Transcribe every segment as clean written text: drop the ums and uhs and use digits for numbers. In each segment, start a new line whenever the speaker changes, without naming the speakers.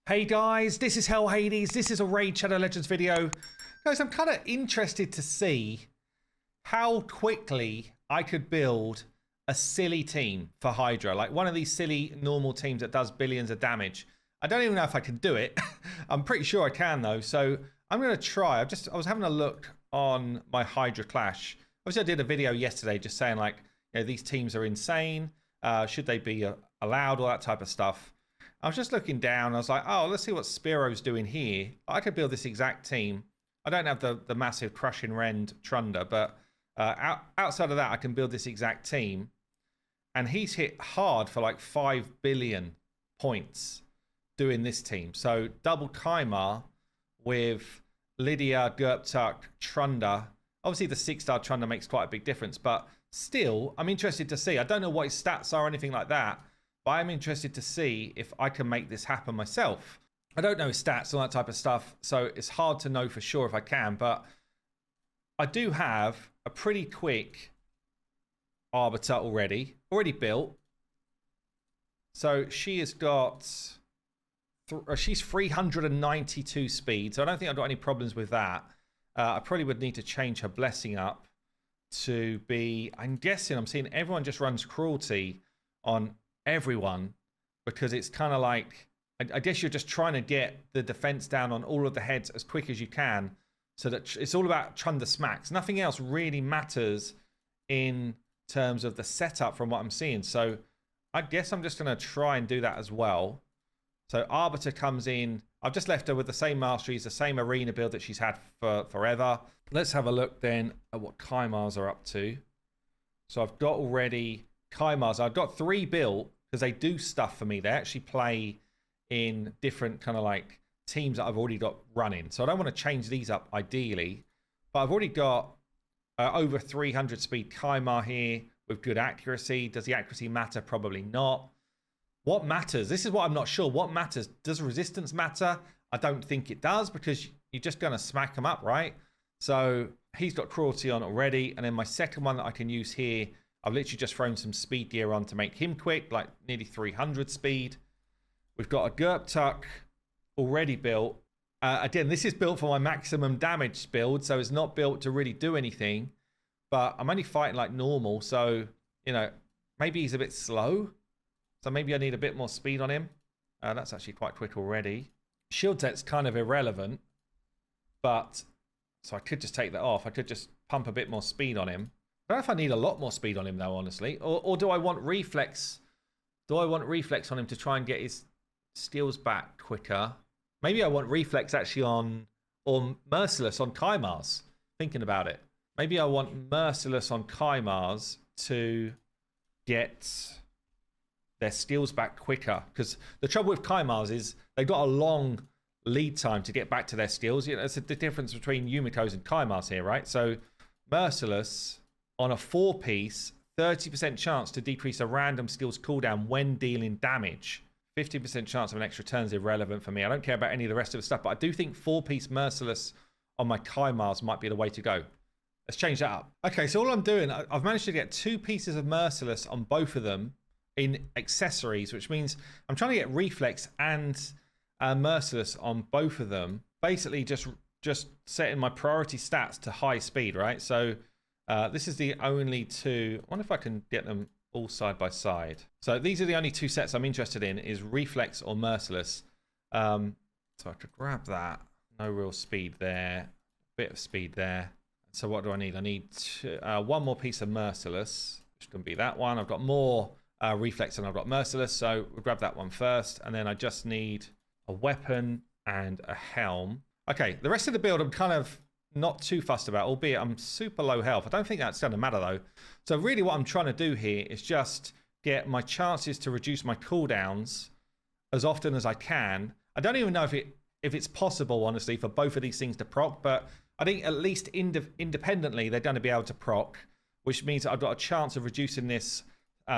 Hey guys, this is Hell Hades. This is a Raid Shadow Legends video. Guys, I'm kind of interested to see how quickly I could build a silly team for Hydra. Like one of these silly normal teams that does billions of damage. I don't even know if I can do it. I'm pretty sure I can though. So I'm going to try. I was having a look on my Hydra Clash. Obviously I did a video yesterday just saying like, you know, these teams are insane. Should they be allowed? All that type of stuff. I was just looking down. I was like, oh, let's see what Spiro's doing here. I could build this exact team. I don't have the massive crushing rend Trunda, but outside of that, I can build this exact team. And he's hit hard for like 5 billion points doing this team. So double Kaimar with Lydia, Gerptuk, Trunda. Obviously, the 6-star Trunda makes quite a big difference, but still, I'm interested to see. I don't know what his stats are or anything like that. But I'm interested to see if I can make this happen myself. I don't know his stats and that type of stuff, so it's hard to know for sure if I can, but I do have a pretty quick Arbiter already built. So she has got, she's 392 speed, so I don't think I've got any problems with that. I probably would need to change her blessing up to be, I'm guessing, I'm seeing everyone just runs cruelty on everyone because it's kind of like, I guess you're just trying to get the defense down on all of the heads as quick as you can, so that it's all about Trunda smacks. Nothing else really matters in terms of the setup from what I'm seeing. So I guess I'm just going to try and do that as well. So Arbiter comes in. I've just left her with the same masteries, the same arena build that she's had for forever. Let's have a look then at what Kaimars are up to. So I've got already Kaimars. I've got 3 built because they do stuff for me. They actually play in different kind of like teams that I've already got running. So I don't want to change these up ideally, but I've already got over 300 speed Kaimar here with good accuracy. Does the accuracy matter? Probably not. What matters? This is what I'm not sure. What matters? Does resistance matter? I don't think it does because you're just going to smack them up, right? So he's got cruelty on already. And then my second one that I can use here, I've literally just thrown some speed gear on to make him quick, like nearly 300 speed. We've got a Gerptuk already built. Again, this is built for my maximum damage build, so it's not built to really do anything. But I'm only fighting like normal, so, you know, maybe he's a bit slow. So maybe I need a bit more speed on him. That's actually quite quick already. Shield set's kind of irrelevant, but so I could just take that off. I could just pump a bit more speed on him. I don't know if I need a lot more speed on him though, honestly. Or do I want reflex? Do I want reflex on him to try and get his skills back quicker? Maybe I want reflex actually on, or merciless on Kaimars. Thinking about it. Maybe I want merciless on Kaimars to get their skills back quicker. Because the trouble with Kaimars is they've got a long lead time to get back to their skills. You know, it's the difference between Yumiko's and Kaimars here, right? So merciless on a 4-piece, 30% chance to decrease a random skills cooldown when dealing damage. 50% chance of an extra turn is irrelevant for me. I don't care about any of the rest of the stuff, but I do think 4-piece merciless on my Kaimars might be the way to go. Let's change that up. Okay, so all I'm doing, I've managed to get 2 pieces of merciless on both of them in accessories, which means I'm trying to get reflex and merciless on both of them. Basically just setting my priority stats to high speed, right? So this is the only 2. I wonder if I can get them all side by side. So these are the only 2 sets I'm interested in, is reflex or merciless. So I could grab that. No real speed there. Bit of speed there. So what do I need? I need 1 more piece of merciless, which can be that one. I've got more reflex than I've got merciless, so we'll grab that one first. And then I just need a weapon and a helm. Okay, the rest of the build I'm kind of not too fussed about, albeit I'm super low health. I don't think that's going to matter though. So really what I'm trying to do here is just get my chances to reduce my cooldowns as often as I can. I don't even know if it's possible, honestly, for both of these things to proc, but I think at least independently they're going to be able to proc, which means I've got a chance of reducing this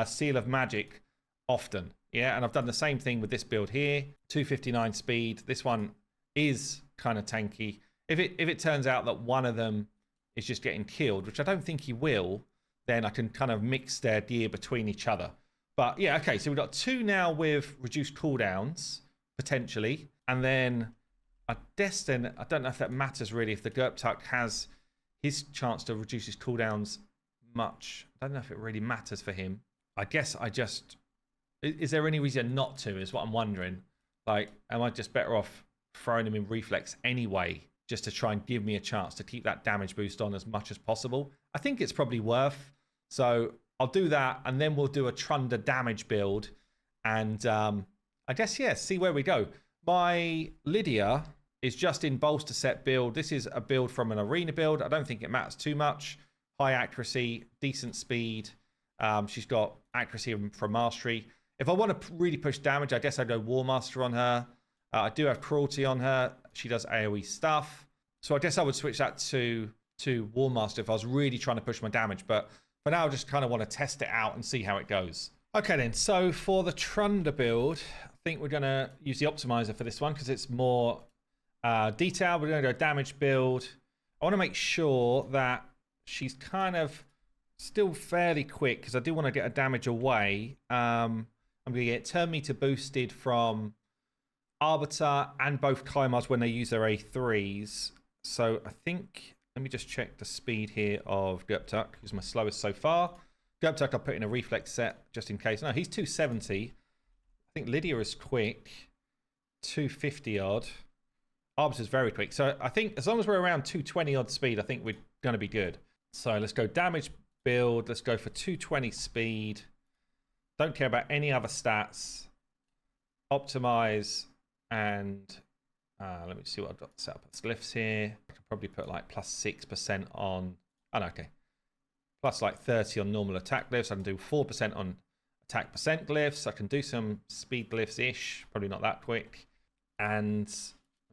seal of magic often. Yeah, and I've done the same thing with this build here. 259 speed. This one is kind of tanky. If it turns out that one of them is just getting killed, which I don't think he will, then I can kind of mix their gear between each other. But yeah, okay, so we've got 2 now with reduced cooldowns, potentially. And then I don't know if that matters really, if the Gerptuck has his chance to reduce his cooldowns much. I don't know if it really matters for him. I guess is there any reason not to, is what I'm wondering. Like, am I just better off throwing him in reflex anyway, just to try and give me a chance to keep that damage boost on as much as possible? I think it's probably worth. So I'll do that, and then we'll do a Trunda damage build. And I guess, yeah, see where we go. My Lydia is just in bolster set build. This is a build from an arena build. I don't think it matters too much. High accuracy, decent speed. She's got accuracy from mastery. If I want to really push damage, I guess I'd go War Master on her. I do have cruelty on her. She does AoE stuff. So I guess I would switch that to War Master if I was really trying to push my damage. But for now, I just kind of want to test it out and see how it goes. Okay then, so for the Trunda build, I think we're going to use the Optimiser for this one because it's more detailed. We're going to go damage build. I want to make sure that she's kind of still fairly quick because I do want to get a damage away. I'm going to get turn meter boosted from Arbiter and both Kymars when they use their A3s. So I think, let me just check the speed here of Gerptuck, who's my slowest so far. Gerptuck I'll put in a reflex set just in case. No, he's 270. I think Lydia is quick. 250 odd. Arbiter's very quick. So I think as long as we're around 220 odd speed, I think we're going to be good. So let's go damage build. Let's go for 220 speed. Don't care about any other stats. Optimize. And let me see what I've got set up as glyphs here. I can probably put like plus 6% on. Oh, no, okay. Plus like 30 on normal attack glyphs. I can do 4% on attack percent glyphs. I can do some speed glyphs-ish. Probably not that quick. And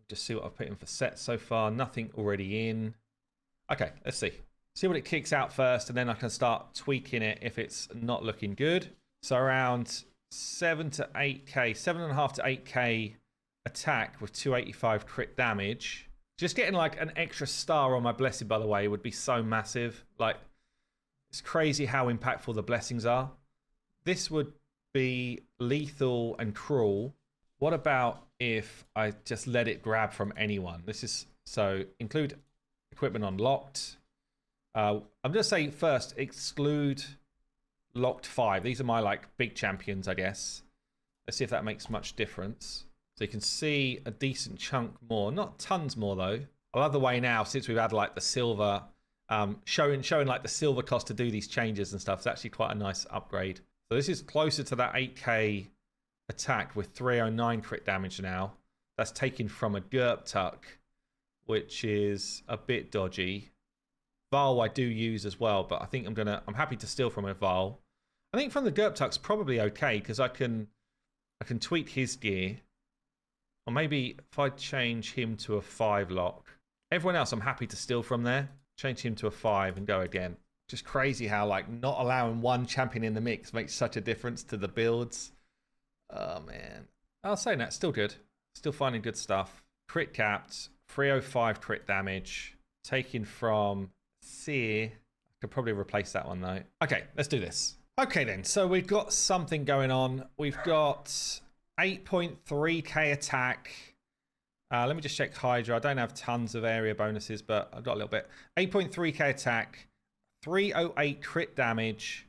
just see what I've put in for sets so far. Nothing already in. Okay, let's see. See what it kicks out first, and then I can start tweaking it if it's not looking good. So around 7 to 8k, 7.5 to 8k attack with 285 crit damage. Just getting like an extra star on my blessing, by the way, would be so massive. Like, it's crazy how impactful the blessings are. This would be lethal and cruel. What about if I just let it grab from anyone? This is, so include equipment unlocked. I'm going to say first, exclude locked 5. These are my like big champions, I guess. Let's see if that makes much difference. So you can see a decent chunk more, not tons more though. I love the way now, since we've had like the silver, showing like the silver cost to do these changes and stuff. It's actually quite a nice upgrade. So this is closer to that 8k attack with 309 crit damage now. That's taken from a Gerptuck, which is a bit dodgy. Val I do use as well, but I think I'm happy to steal from a Val. I think from the Gerptuck's probably okay because I can tweak his gear. Or maybe if I change him to a 5 lock. Everyone else I'm happy to steal from there. Change him to a 5 and go again. Just crazy how like not allowing one champion in the mix makes such a difference to the builds. Oh man. I'll say that, still good. Still finding good stuff. Crit capped, 305 crit damage. Taken from Seer. I could probably replace that one though. Okay, let's do this. Okay then, so we've got something going on. We've got 8.3k attack. Let me just check Hydra. I don't have tons of area bonuses, but I've got a little bit. 8.3k attack, 308 crit damage,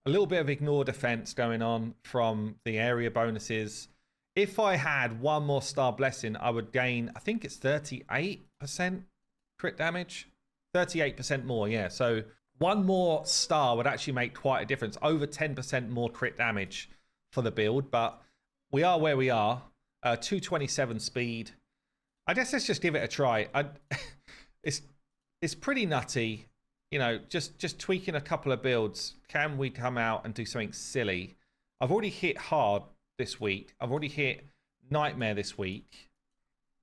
a little bit of ignore defense going on from the area bonuses. If I had one more star blessing, I would gain, I think it's 38% crit damage. 38% more, yeah. So one more star would actually make quite a difference. Over 10% more crit damage for the build, but we are where we are. 227 speed. I guess let's just give it a try. It's pretty nutty. You know, just tweaking a couple of builds. Can we come out and do something silly? I've already hit hard this week. I've already hit Nightmare this week.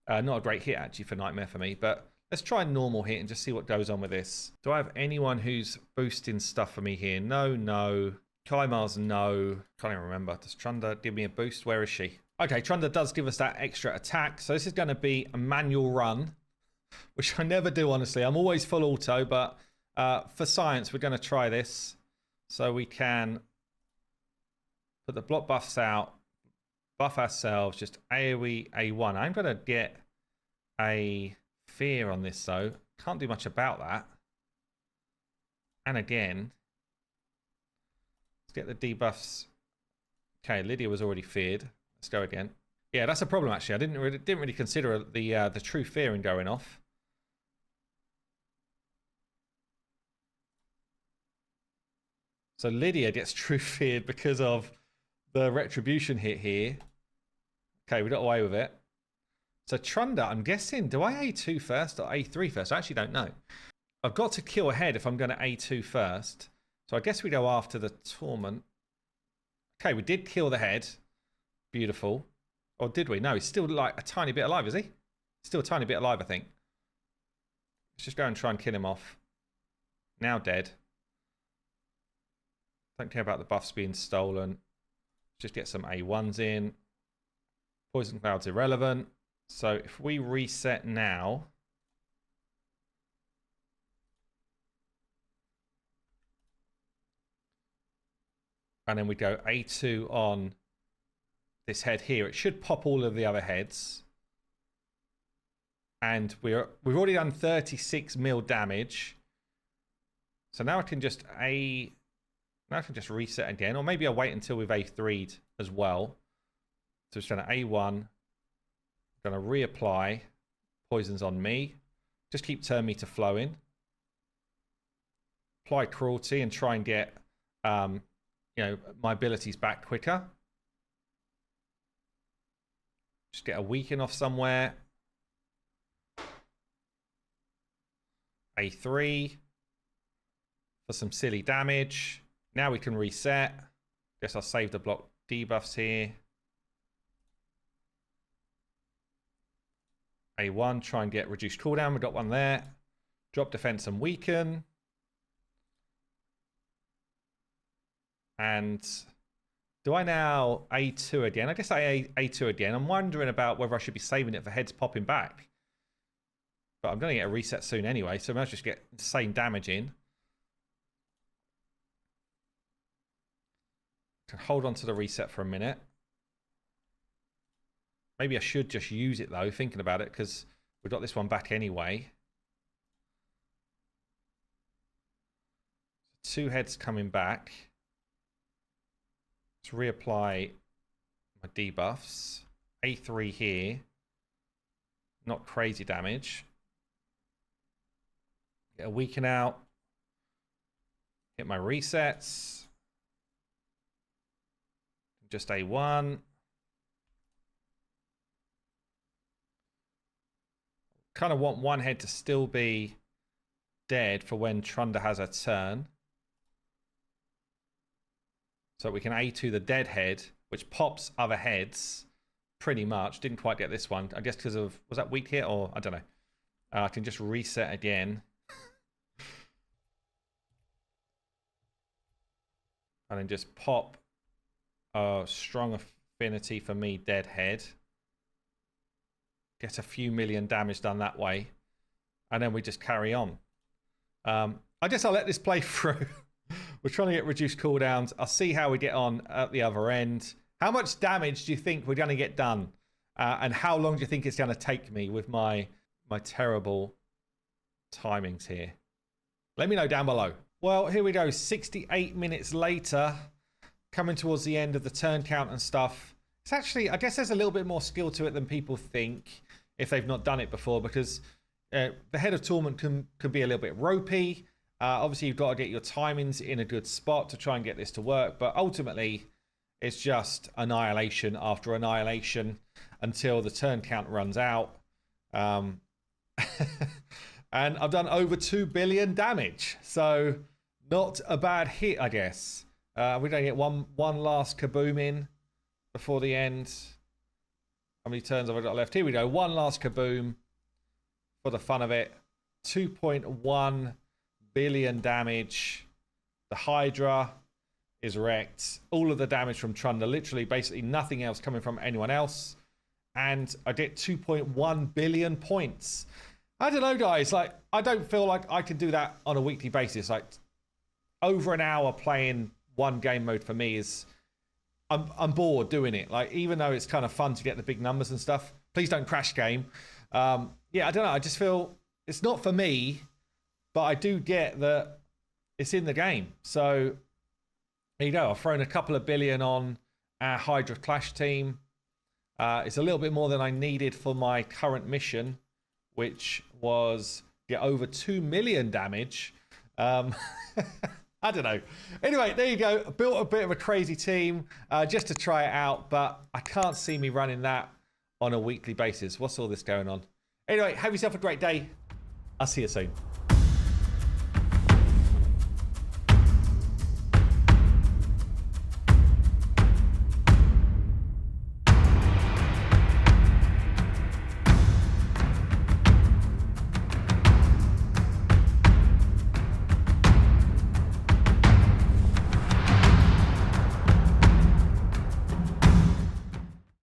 Not a great hit actually for Nightmare for me, but let's try normal hit and just see what goes on with this. Do I have anyone who's boosting stuff for me here? No. Kymars, no. Can't even remember. Does Trunda give me a boost? Where is she? Okay, Trunda does give us that extra attack. So this is going to be a manual run, which I never do, honestly. I'm always full auto, but for science, we're going to try this. So we can put the block buffs out, buff ourselves, just AoE A1. I'm going to get a fear on this, though. Can't do much about that. And again, let's get the debuffs. Okay, Lydia was already feared. Let's go again. Yeah, that's a problem, actually. I didn't really consider the true fearing going off. So Lydia gets true feared because of the retribution hit here. Okay, we got away with it. So Trunda, I'm guessing, do I A2 first or A3 first? I actually don't know. I've got to kill ahead if I'm going to A2 first. So I guess we go after the Torment. Okay, we did kill the head. Beautiful. Or did we? No, he's still like a tiny bit alive, is he? Still a tiny bit alive, I think. Let's just go and try and kill him off. Now dead. Don't care about the buffs being stolen. Just get some A1s in. Poison Cloud's irrelevant. So if we reset now. And then we go A2 on this head here. It should pop all of the other heads. And we've already done 36 mil damage. So now I can just reset again. Or maybe I'll wait until we've A3'd as well. So just going to A1. Going to reapply. Poison's on me. Just keep turn meter flowing. Apply cruelty and try and get my abilities back quicker. Just get a weaken off somewhere. A3 for some silly damage. Now we can reset. Guess I'll save the block debuffs here. A1, try and get reduced cooldown. We got one there. Drop defense and weaken. And do I now A2 again? I guess I A2 again. I'm wondering about whether I should be saving it for heads popping back. But I'm going to get a reset soon anyway, so I might just get the same damage in. Can hold on to the reset for a minute. Maybe I should just use it though, thinking about it, because we've got this one back anyway. Two heads coming back. Let's reapply my debuffs. A3 here. Not crazy damage. Get a weaken out. Hit my resets. Just A1. Kind of want one head to still be dead for when Trunda has a turn. So we can A2 the dead head, which pops other heads pretty much. Didn't quite get this one. I guess because of, was that weak hit or I don't know. I can just reset again. And then just pop a strong affinity for me dead head. Get a few million damage done that way. And then we just carry on. I guess I'll let this play through. We're trying to get reduced cooldowns. I'll see how we get on at the other end. How much damage do you think we're going to get done? And how long do you think it's going to take me with my terrible timings here? Let me know down below. Well, here we go. 68 minutes later. Coming towards the end of the turn count and stuff. It's actually, I guess there's a little bit more skill to it than people think if they've not done it before, because the Head of Torment can be a little bit ropey. Obviously, you've got to get your timings in a good spot to try and get this to work. But ultimately, it's just annihilation after annihilation until the turn count runs out. And I've done over 2 billion damage. So not a bad hit, I guess. We're going to get one last kaboom in before the end. How many turns have I got left? Here we go. One last kaboom for the fun of it. 2.1 billion damage. The Hydra is wrecked. All of the damage from Trunda. Literally, basically nothing else coming from anyone else. And I get 2.1 billion points. I don't know, guys. Like, I don't feel like I can do that on a weekly basis. Like, over an hour playing one game mode for me is... I'm bored doing it. Like, even though it's kind of fun to get the big numbers and stuff, please don't crash game. Yeah, I don't know. I just feel it's not for me, but I do get that it's in the game. So there you go. I've thrown a couple of billion on our Hydra Clash team. It's a little bit more than I needed for my current mission, which was get over 2 million damage. I don't know. Anyway, there you go. Built a bit of a crazy team just to try it out, but I can't see me running that on a weekly basis. What's all this going on? Anyway, have yourself a great day. I'll see you soon.